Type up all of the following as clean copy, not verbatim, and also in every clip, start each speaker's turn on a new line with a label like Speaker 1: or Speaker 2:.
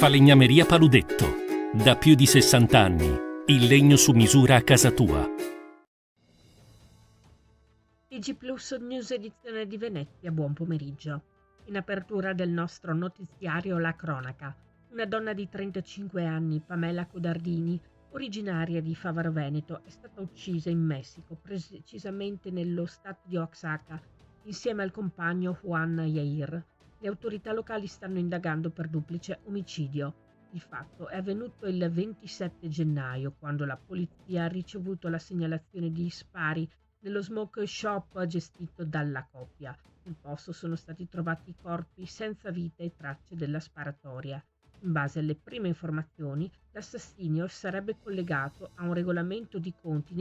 Speaker 1: Falegnameria Paludetto. Da più di 60 anni. Il legno su misura a casa tua.
Speaker 2: TG Plus News edizione di Venezia, buon pomeriggio. In apertura del nostro notiziario la cronaca. Una donna di 35 anni, Pamela Codardini, originaria di Favaro Veneto, è stata uccisa in Messico, precisamente nello stato di Oaxaca, insieme al compagno Juan Yair. Le autorità locali stanno indagando per duplice omicidio. Il fatto è avvenuto il 27 gennaio, quando la polizia ha ricevuto la segnalazione di spari nello smoke shop gestito dalla coppia. Sul posto sono stati trovati i corpi senza vita e tracce della sparatoria. In base alle prime informazioni, l'assassinio sarebbe collegato a un regolamento di conti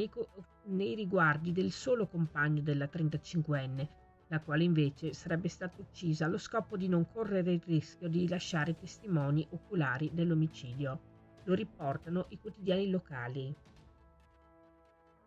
Speaker 2: nei riguardi del solo compagno della 35enne, la quale invece sarebbe stata uccisa allo scopo di non correre il rischio di lasciare testimoni oculari dell'omicidio. Lo riportano i quotidiani locali.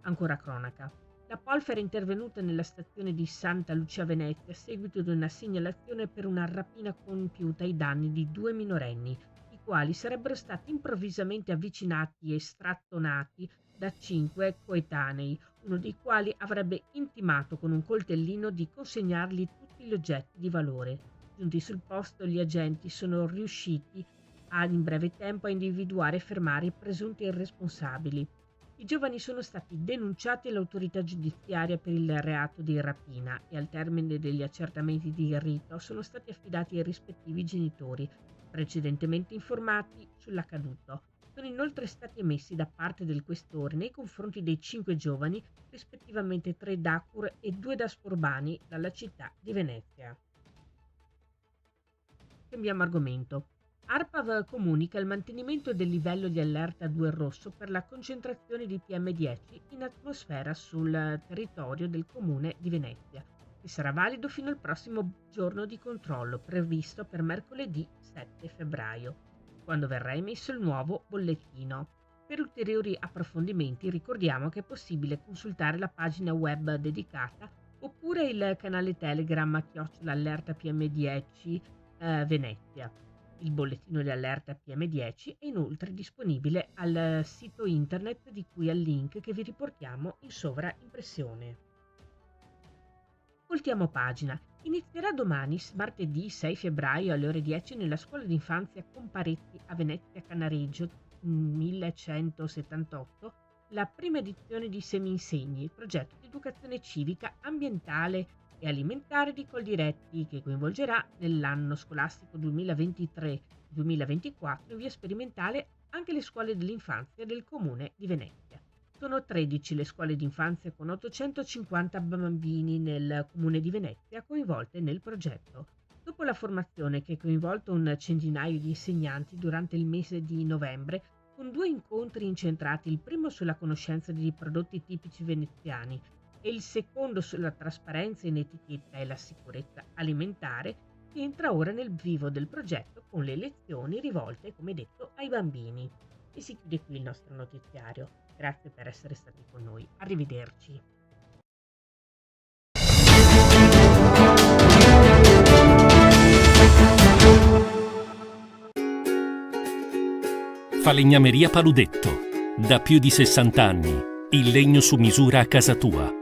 Speaker 2: Ancora cronaca. La Polf era intervenuta nella stazione di Santa Lucia Venezia a seguito di una segnalazione per una rapina compiuta ai danni di 2 minorenni, i quali sarebbero stati improvvisamente avvicinati e strattonati da 5 coetanei, uno dei quali avrebbe intimato con un coltellino di consegnargli tutti gli oggetti di valore. Giunti sul posto, gli agenti sono riusciti in breve tempo a individuare e fermare i presunti responsabili. I giovani sono stati denunciati all'autorità giudiziaria per il reato di rapina e al termine degli accertamenti di rito sono stati affidati ai rispettivi genitori, precedentemente informati sull'accaduto. Sono inoltre stati emessi da parte del questore nei confronti dei 5 giovani, rispettivamente 3 Dacur e 2 Dasporbani, dalla città di Venezia. Cambiamo argomento. ARPAV comunica il mantenimento del livello di allerta 2 rosso per la concentrazione di PM10 in atmosfera sul territorio del comune di Venezia, che sarà valido fino al prossimo giorno di controllo, previsto per mercoledì 7 febbraio, quando verrà emesso il nuovo bollettino. Per ulteriori approfondimenti ricordiamo che è possibile consultare la pagina web dedicata oppure il canale Telegram @allerta PM10 Venezia. Il bollettino di allerta PM10 è inoltre disponibile al sito internet di cui al link che vi riportiamo in sovraimpressione. Voltiamo pagina. Inizierà domani, martedì 6 febbraio alle ore 10 nella scuola d'infanzia Comparetti a Venezia Canareggio 1178 la prima edizione di Semi-Insegni, il progetto di educazione civica, ambientale e alimentare di Coldiretti, che coinvolgerà nell'anno scolastico 2023-2024 in via sperimentale anche le scuole dell'infanzia del comune di Venezia. Sono 13 le scuole d'infanzia con 850 bambini nel comune di Venezia coinvolte nel progetto. Dopo la formazione, che ha coinvolto un centinaio di insegnanti durante il mese di novembre, con 2 incontri incentrati, il primo sulla conoscenza dei prodotti tipici veneziani e il secondo sulla trasparenza in etichetta e la sicurezza alimentare, si entra ora nel vivo del progetto con le lezioni rivolte, come detto, ai bambini. E si chiude qui il nostro notiziario. Grazie per essere stati con noi. Arrivederci.
Speaker 1: Falegnameria Paludetto. Da più di 60 anni. Il legno su misura a casa tua.